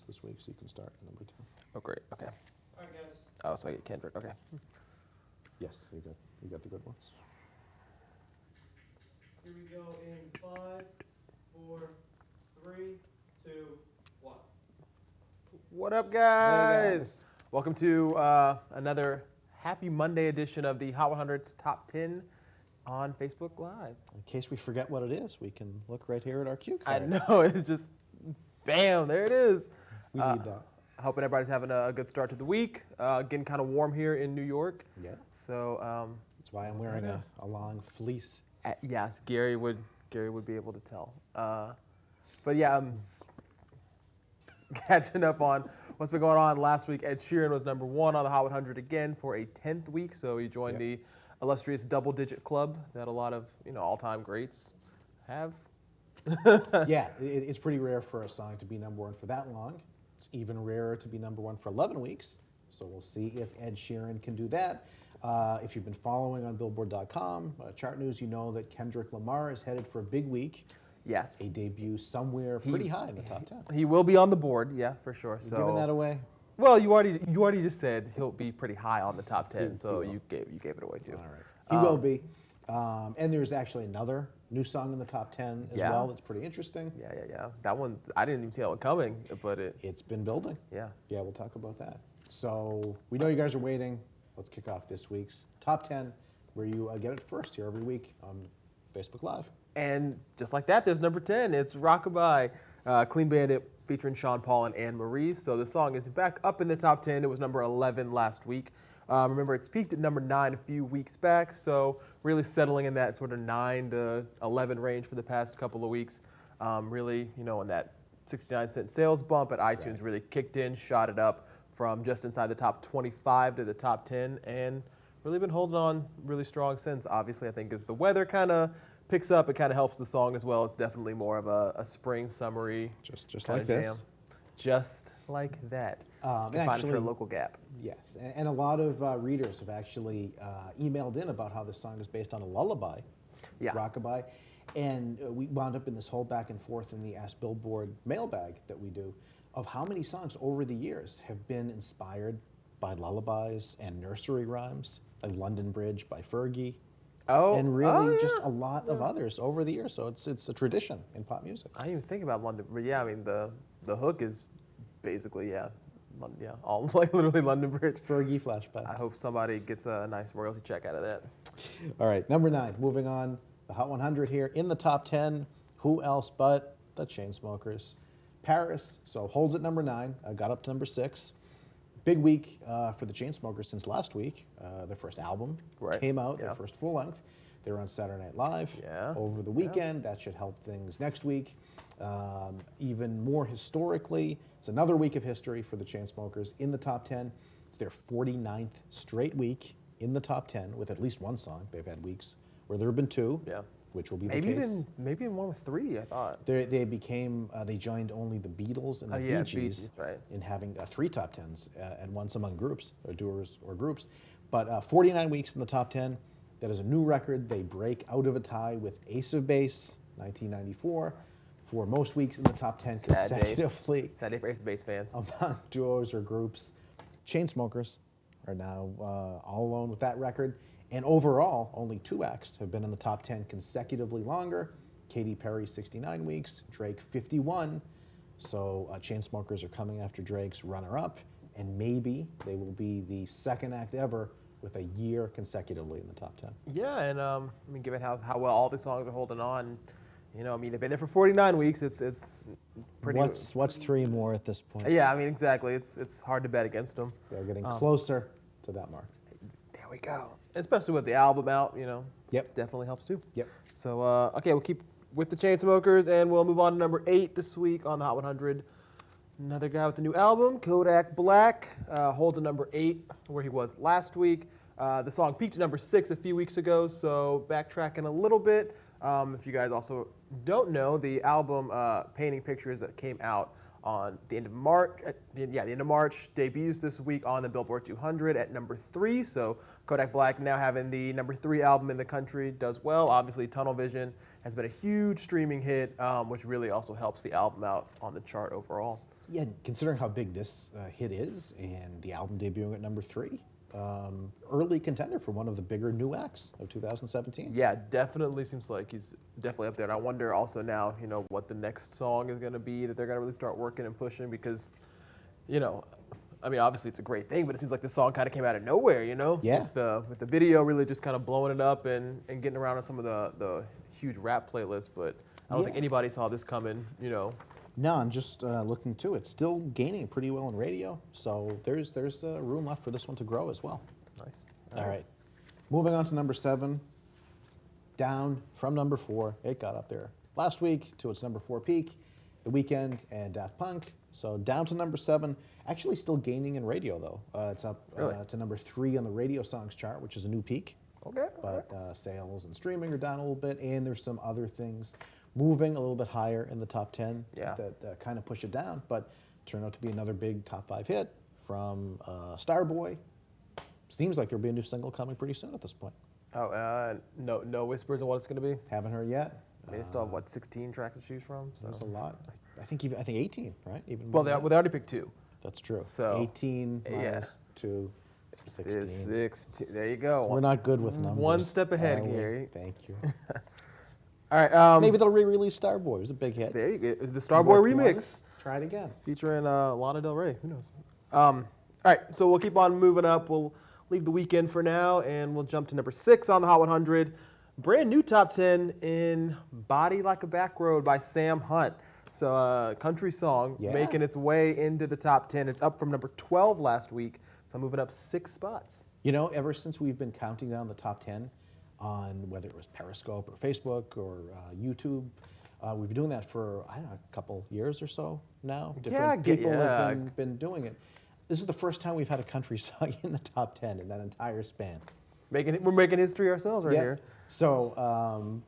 tunes this week, so you can start at number 2. Oh, great. Okay. All right, guys. Oh, so I get Kendrick. Okay. Yes, you got the good ones. Here we go in 5, 4, 3, 2, 1. What up, guys? guys. Welcome to another happy Monday edition of the Hot 100's Top 10 on Facebook Live. In case we forget what it is, we can look right here at our cue I cards. know, it's just, bam, there it is. We need that. Hoping everybody's having a good start to the week. Getting kind of warm here in New York. Yeah. So, That's why I'm wearing a long fleece. yes, Gary would be able to tell. But yeah, I'm catching up on what's been going on. Last week, Ed Sheeran was number 1 on the Hot 100 again for a 10th week. So he joined the illustrious double-digit club that a lot of all-time greats have. Yeah, it's pretty rare for a song to be number 1 for that long. It's even rarer to be number 1 for 11 weeks. So we'll see if Ed Sheeran can do that. If you've been following on Billboard.com chart news, you know that Kendrick Lamar is headed for a big week. Yes. A debut somewhere pretty high in the top 10. He will be on the board, yeah, for sure. You So giving that away? well, you already just said he'll be pretty high on the top 10, so he you gave it away too. All right. He will be. And there's actually another new song in the top 10 as well that's pretty interesting. Yeah. That one, I didn't even see that one coming, but It's been building. yeah. Yeah, we'll talk about that. So we know you guys are waiting. Let's kick off this week's top 10, where you get it first here every week on Facebook Live. And just like that, there's number 10. It's Rockabye, Clean Bandit featuring Sean Paul and Anne Marie. So the song is back up in the top 10. It was number 11 last week. Remember, it's peaked at number 9 a few weeks back. So really settling in that sort of 9 to 11 range for the past couple of weeks. Really, in that 69-cent sales bump at iTunes really kicked in, shot it up from just inside the top 25 to the top 10, and really been holding on really strong since. Obviously, I think as the weather kind of picks up, it kind of helps the song as well. It's definitely more of a spring, summery Just kinda like this. jam. Just like that. You can find it actually- for a local Gap. Yes, and a lot of readers have actually emailed in about how this song is based on a lullaby, Yeah. Rockabye. And we wound up in this whole back and forth in the Ask Billboard mailbag that we do of how many songs over the years have been inspired by lullabies and nursery rhymes, like London Bridge by Fergie. Oh, And really yeah. just a lot of others over the years. So it's a tradition in pop music. I didn't even think about London, but yeah, I mean the hook is basically all like literally London Bridge. Fergie flashback. I hope somebody gets a nice royalty check out of that. All right, number 9, moving on. The Hot 100 here in the top 10. Who else but the Chainsmokers? Paris, so holds at number 9, got up to number 6. Big week for the Chainsmokers since last week. Their first album came out, their first full length. They were on Saturday Night Live over the weekend. That should help things next week. Even more historically, it's another week of history for the Chainsmokers in the top 10. It's their 49th straight week in the top 10 with at least one song. They've had weeks where there have been 2, which will be the case. Maybe in one with 3, I thought. They joined only the Beatles and the Bee Gees in having 3 top 10s and once among groups, or duos or groups. But 49 weeks in the top 10, that is a new record. They break out of a tie with Ace of Base, 1994, for most weeks in the top 10 consecutively. Sad day for Ace of Base fans. Among duos or groups. Chainsmokers are now all alone with that record. And overall, only 2 acts have been in the top 10 consecutively longer. Katy Perry, 69 weeks, Drake, 51. So Chainsmokers are coming after Drake's runner-up, and maybe they will be the second act ever with a year consecutively in the top 10. Yeah, and I mean, given how well all the songs are holding on, I mean, they've been there for 49 weeks. It's pretty. What's 3 more at this point? Yeah, I mean, exactly. It's hard to bet against them. They're getting closer to that mark. There we go. Especially with the album out, Yep. definitely helps too. Yep. So, okay, we'll keep with the Chainsmokers, and we'll move on to number 8 this week on the Hot 100. Another guy with a new album, Kodak Black, holds a number 8 where he was last week. The song peaked at number 6 a few weeks ago, so backtracking a little bit. If you guys also don't know, the album Painting Pictures that came out on the end of March, the end of March, debuts this week on the Billboard 200 at number 3. So Kodak Black now having the number 3 album in the country does well. Obviously, Tunnel Vision has been a huge streaming hit, which really also helps the album out on the chart overall. Yeah, considering how big this hit is and the album debuting at number 3, early contender for one of the bigger new acts of 2017. Yeah, definitely seems like he's definitely up there. And I wonder also now, what the next song is going to be that they're going to really start working and pushing because, I mean, obviously it's a great thing, but it seems like this song kind of came out of nowhere, Yeah. With the video really just kind of blowing it up and getting around on some of the huge rap playlists. But I don't think anybody saw this coming, No, I'm just looking too. It's still gaining pretty well in radio, so there's room left for this one to grow as well. Nice. All right. Moving on to number 7. Down from number 4. It got up there last week to its number 4 peak. The Weeknd and Daft Punk. So down to number 7. Actually still gaining in radio, though. It's up to number 3 on the radio songs chart, which is a new peak. Okay. But sales and streaming are down a little bit, and there's some other things moving a little bit higher in the top 10 that kind of push it down, but turned out to be another big top 5 hit from Starboy. Seems like there'll be a new single coming pretty soon at this point. Oh, no whispers on what it's going to be? Haven't heard yet. I mean, they still have, 16 tracks to choose from? So. There's a lot. I think 18, right? Even Well, more than they already picked 2. That's true. So 18 minus 2, 16. 16. There you go. We're not good with numbers. One step ahead, are we? Gary. Thank you. All right. Maybe they'll re-release Starboy. It was a big hit. There you go. The Starboy remix. Try it again. Featuring Lana Del Rey. Who knows? All right. So we'll keep on moving up. We'll leave the Weeknd for now, and we'll jump to number 6 on the Hot 100. Brand new top 10 in Body Like a Back Road by Sam Hunt. So a country song making its way into the top 10. It's up from number 12 last week. So moving up 6 spots. Ever since we've been counting down the top 10 on whether it was Periscope or Facebook or YouTube, we've been doing that for, I don't know, a couple years or so now. Different people have been doing it. This is the first time we've had a country song in the top 10 in that entire span. We're making history ourselves right here. So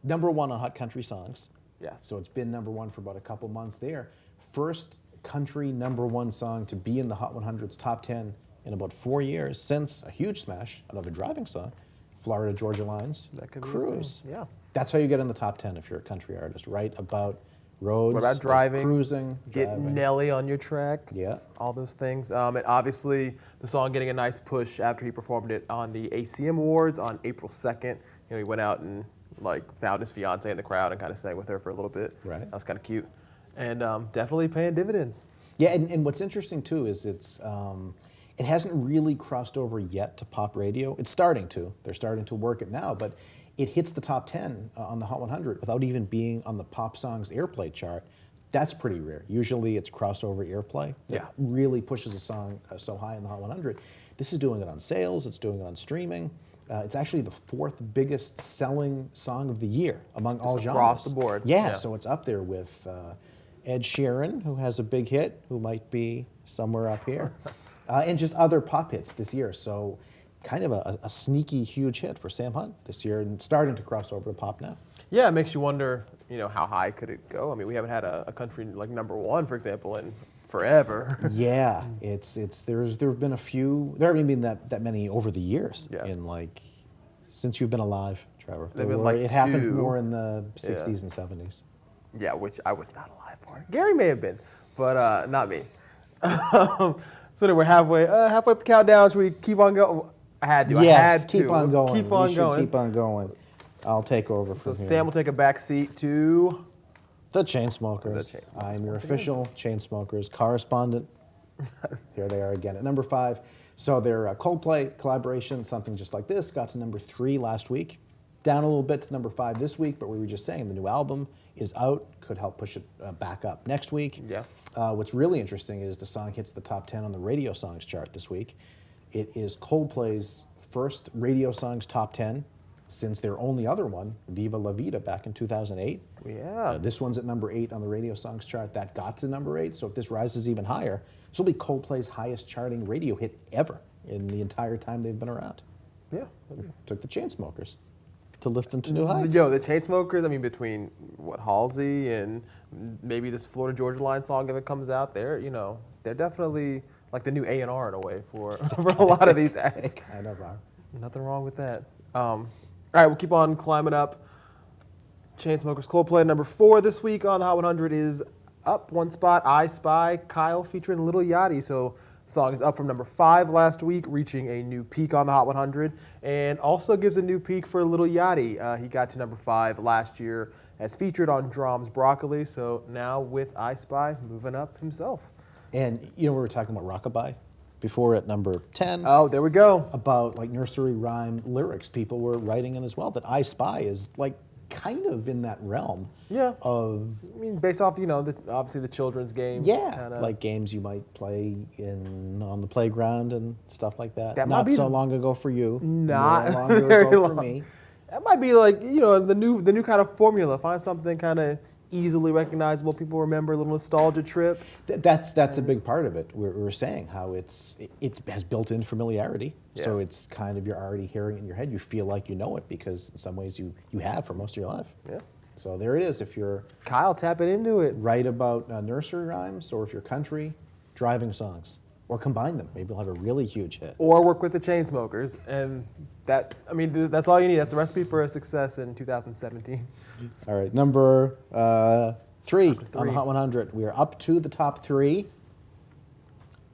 number 1 on Hot Country Songs. Yes. So it's been number 1 for about a couple months there. First country number 1 song to be in the Hot 100's top 10 in about 4 years since a huge smash, another driving song, Florida Georgia Line's Cruise. Yeah. That's how you get in the top 10 if you're a country artist. Write about roads, what about driving, cruising, get Nelly on your track, all those things. And obviously, the song getting a nice push after he performed it on the ACM Awards on April 2nd. He went out and found his fiance in the crowd and kind of sang with her for a little bit. Right. That was kind of cute, and definitely paying dividends. Yeah, and what's interesting too is it hasn't really crossed over yet to pop radio. It's starting to. They're starting to work it now, but it hits the top 10 on the Hot 100 without even being on the pop songs airplay chart. That's pretty rare. Usually it's crossover airplay that really pushes a song so high in the Hot 100. This is doing it on sales. It's doing it on streaming. It's actually the 4th biggest selling song of the year among all genres. Across the board. Yeah, so it's up there with Ed Sheeran, who has a big hit, who might be somewhere up here, and just other pop hits this year. So kind of a sneaky, huge hit for Sam Hunt this year and starting to cross over to pop now. Yeah, it makes you wonder, how high could it go? I mean, we haven't had a country like number 1, for example, in forever. Yeah, there have been a few. There haven't been that many over the years. Yeah. In since you've been alive, Trevor. It happened more in the 60s and 70s. Yeah, which I was not alive for. Gary may have been, but not me. So then we're halfway up the countdown. Should we keep on going? I had to. Yes, I had to. keep on going. Keep on going. Keep on going. I'll take over So from here. Sam will take a back seat to The Chainsmokers. The Chainsmokers I'm your once official Chainsmokers correspondent. Here they are again at number 5. So their Coldplay collaboration, Something Just Like This, got to number 3 last week. Down a little bit to number 5 this week, but we were just saying the new album is out, could help push it back up next week. Yeah. What's really interesting is the song hits the top 10 on the radio songs chart this week. It is Coldplay's first radio songs top 10 since their only other one, Viva La Vida, back in 2008. Yeah. This one's at number 8 on the radio songs chart. That got to number 8, so if this rises even higher, this will be Coldplay's highest charting radio hit ever in the entire time they've been around. Yeah. Took the Chainsmokers to lift them to new heights. Yo, the Chainsmokers, I mean, between Halsey and maybe this Florida Georgia Line song, if it comes out, they're definitely like the new A&R in a way for a lot of these acts. Kind of are. Nothing wrong with that. All right, we'll keep on climbing up. Chainsmokers Coldplay number 4 this week on the Hot 100 is up one spot, iSpy, Kyle featuring Lil Yachty. So the song is up from number 5 last week, reaching a new peak on the Hot 100, and also gives a new peak for Lil Yachty. He got to number 5 last year as featured on Drum's Broccoli. So now with iSpy moving up himself. And we were talking about Rockabye before at number 10. Oh, there we go. About like nursery rhyme lyrics. People were writing in as well that iSpy is like kind of in that realm. Yeah. Of I mean, based off obviously the children's game. yeah, kinda. like games you might play on the playground and stuff like that. That might Not be so long ago for you. Not long ago very for long. me. That might be like the new kind of formula. Find something kind of easily recognizable. People remember, a little nostalgia trip. That's a big part of it. We're saying how it has built-in familiarity. Yeah. So it's kind of, you're already hearing it in your head. You feel like you know it because in some ways you have for most of your life. Yeah. So there it is. If you're Kyle tapping into it. right about nursery rhymes, or if you're country, driving songs, or combine them, maybe you'll have a really huge hit. Or work with the Chainsmokers, and that's all you need. That's the recipe for a success in 2017. All right, number 3 on the 3. Hot 100. We are up to the top 3.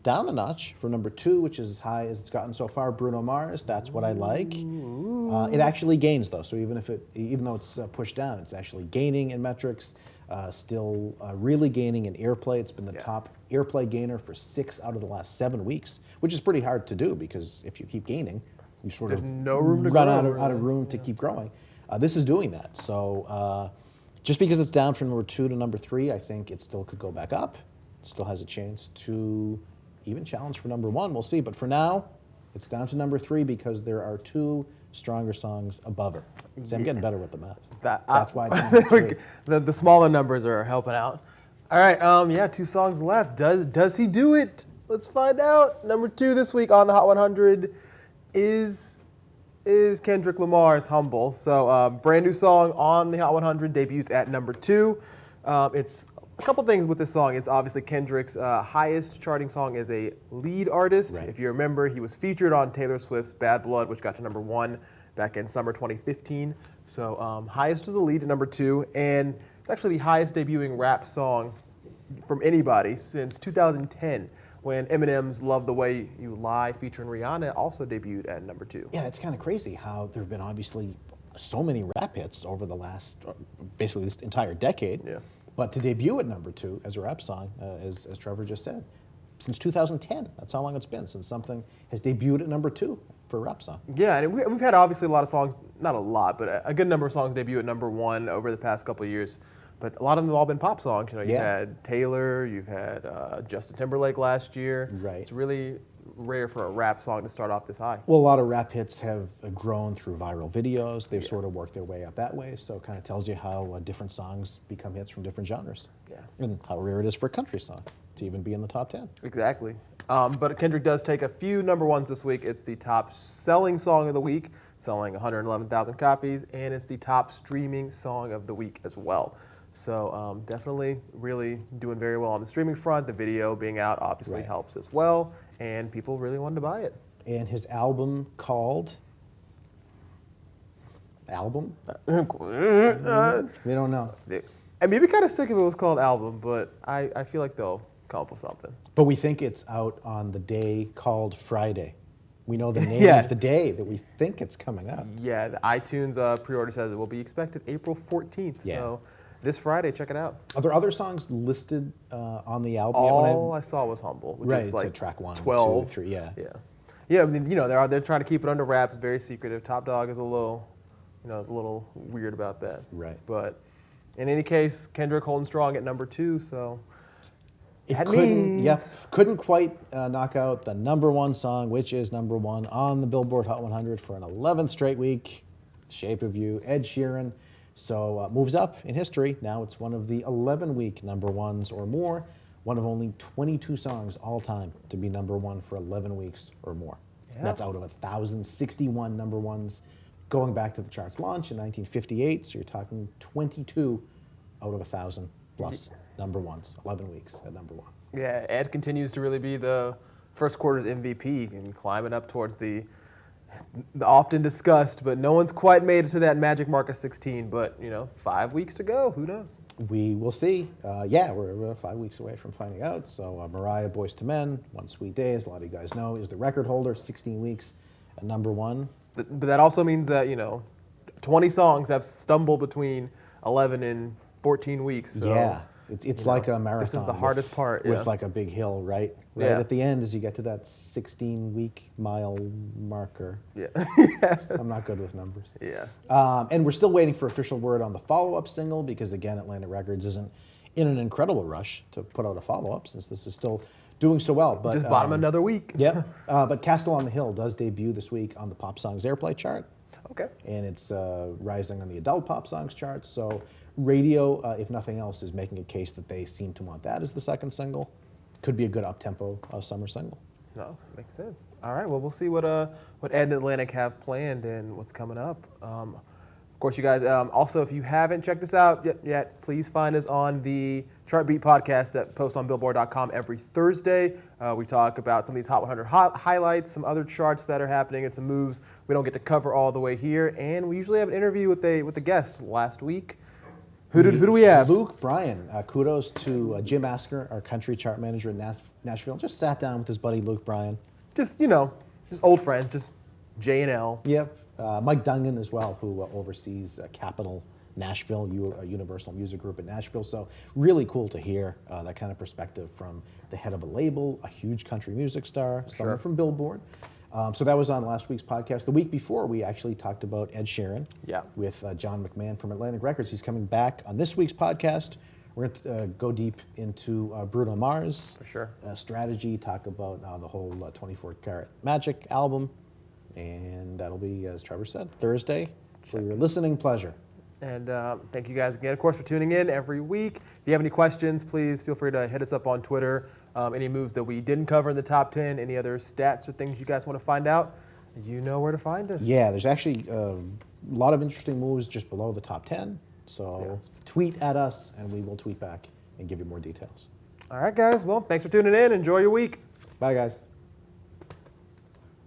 Down a notch from number 2, which is as high as it's gotten so far. Bruno Mars. That's What I Like. It actually gains though, so even though it's pushed down, it's actually gaining in metrics. Still really gaining in airplay. It's been the top airplay gainer for 6 out of the last 7 weeks, which is pretty hard to do because if you keep gaining, you sort of no room to run grow, out of room to keep growing. This is doing that. So just because it's down from number 2 to number 3, I think it still could go back up. It still has a chance to even challenge for number 1. We'll see. But for now, it's down to number 3 because there are 2 stronger songs above her. See, I'm getting better with the math. That's why it's number 3. the smaller numbers are helping out. All right, 2 songs left. Does he do it? Let's find out. Number 2 this week on the Hot 100 is Kendrick Lamar's "Humble." So brand new song on the Hot 100, debuts at number 2. It's a couple things with this song. It's obviously Kendrick's highest charting song as a lead artist. Right. If you remember, he was featured on Taylor Swift's "Bad Blood," which got to number 1 back in summer 2015. So highest as a lead at number 2, and it's actually the highest debuting rap song from anybody since 2010, when Eminem's "Love the Way You Lie" featuring Rihanna also debuted at number 2. Yeah, it's kind of crazy how there have been obviously so many rap hits over the last, basically this entire decade. Yeah. But to debut at number 2 as a rap song, as Trevor just said, since 2010. That's how long it's been since something has debuted at number 2 for a rap song. Yeah, and we've had obviously a lot of songs, not a lot, but a good number of songs debut at number 1 over the past couple of years. But a lot of them have all been pop songs. You've had Taylor, you've had Justin Timberlake last year. Right. It's really rare for a rap song to start off this high. Well, a lot of rap hits have grown through viral videos. They've sort of worked their way up that way. So it kind of tells you how different songs become hits from different genres. Yeah. And how rare it is for a country song to even be in the top 10. Exactly. But Kendrick does take a few number 1s this week. It's the top selling song of the week, selling 111,000 copies, and it's the top streaming song of the week as well. So definitely really doing very well on the streaming front. The video being out obviously helps as well, and people really wanted to buy it. And his album called... Album? We don't know. I mean, we'd be kind of sick if it was called Album, but I feel like they'll come up with something. But we think it's out on the day called Friday. We know the name of the day that we think it's coming up. Yeah, the iTunes pre-order says it will be expected April 14th. Yeah. So this Friday, check it out. Are there other songs listed on the album? All I saw was Humble, which Right, is it's like like track 1, 12. 2, 3, yeah. Yeah, I mean, they're trying to keep it under wraps, very secretive. Top Dog is a little weird about that. Right. But in any case, Kendrick holding strong at number 2, so It that couldn't, means couldn't quite knock out the number 1 song, which is number 1 on the Billboard Hot 100 for an 11th straight week, Shape of You, Ed Sheeran. So moves up in history. Now it's one of the 11-week number 1s or more, one of only 22 songs all time to be number 1 for 11 weeks or more. Yeah. That's out of 1,061 number 1s going back to the chart's launch in 1958. So you're talking 22 out of 1,000 plus number 1s, 11 weeks at number 1. Yeah, Ed continues to really be the first quarter's MVP and climbing up towards the Often discussed, but no one's quite made it to that magic mark of 16. But 5 weeks to go. Who knows? We will see. Yeah, we're 5 weeks away from finding out. So Mariah, Boyz II Men, One Sweet Days, a lot of you guys know, is the record holder, 16 weeks at number 1. But that also means that 20 songs have stumbled between 11 and 14 weeks. So, yeah, it's like a marathon. This is the hardest part. With like a big hill, right? Right Yeah. at the end as you get to that 16-week mile marker. Yeah. I'm not good with numbers. Yeah. And we're still waiting for official word on the follow-up single because, again, Atlantic Records isn't in an incredible rush to put out a follow-up since this is still doing so well. But Just bottom another week. Yep. But Castle on the Hill does debut this week on the Pop Songs Airplay chart. Okay. And it's rising on the adult pop songs charts. So radio, if nothing else, is making a case that they seem to want that as the second single. Could be a good up-tempo summer single. No, makes sense. All right, well, we'll see what Ed and Atlantic have planned and what's coming up. Of course, you guys, also, if you haven't checked us out yet, please find us on the Chart Beat podcast that posts on Billboard.com every Thursday. We talk about some of these Hot 100 highlights, some other charts that are happening, and some moves we don't get to cover all the way here. And we usually have an interview with a guest. Last week, who do we have? Luke Bryan. Kudos to Jim Asker, our country chart manager in Nashville. Just sat down with his buddy Luke Bryan. Just just old friends, just J and L. Yep. Mike Dungan as well, who oversees Capitol Nashville, Universal Music Group in Nashville. So really cool to hear that kind of perspective from the head of a label, a huge country music star, someone from Billboard. So that was on last week's podcast. The week before, we actually talked about Ed Sheeran with John McMahon from Atlantic Records. He's coming back on this week's podcast. We're going to go deep into Bruno Mars strategy, talk about the whole 24 Karat Magic album. And that'll be, as Trevor said, Thursday for your listening pleasure. And thank you guys again, of course, for tuning in every week. If you have any questions, please feel free to hit us up on Twitter. Any moves that we didn't cover in the top 10, any other stats or things you guys want to find out, you know where to find us. Yeah, there's actually a lot of interesting moves just below the top 10. So tweet at us, and we will tweet back and give you more details. All right, guys. Well, thanks for tuning in. Enjoy your week. Bye, guys.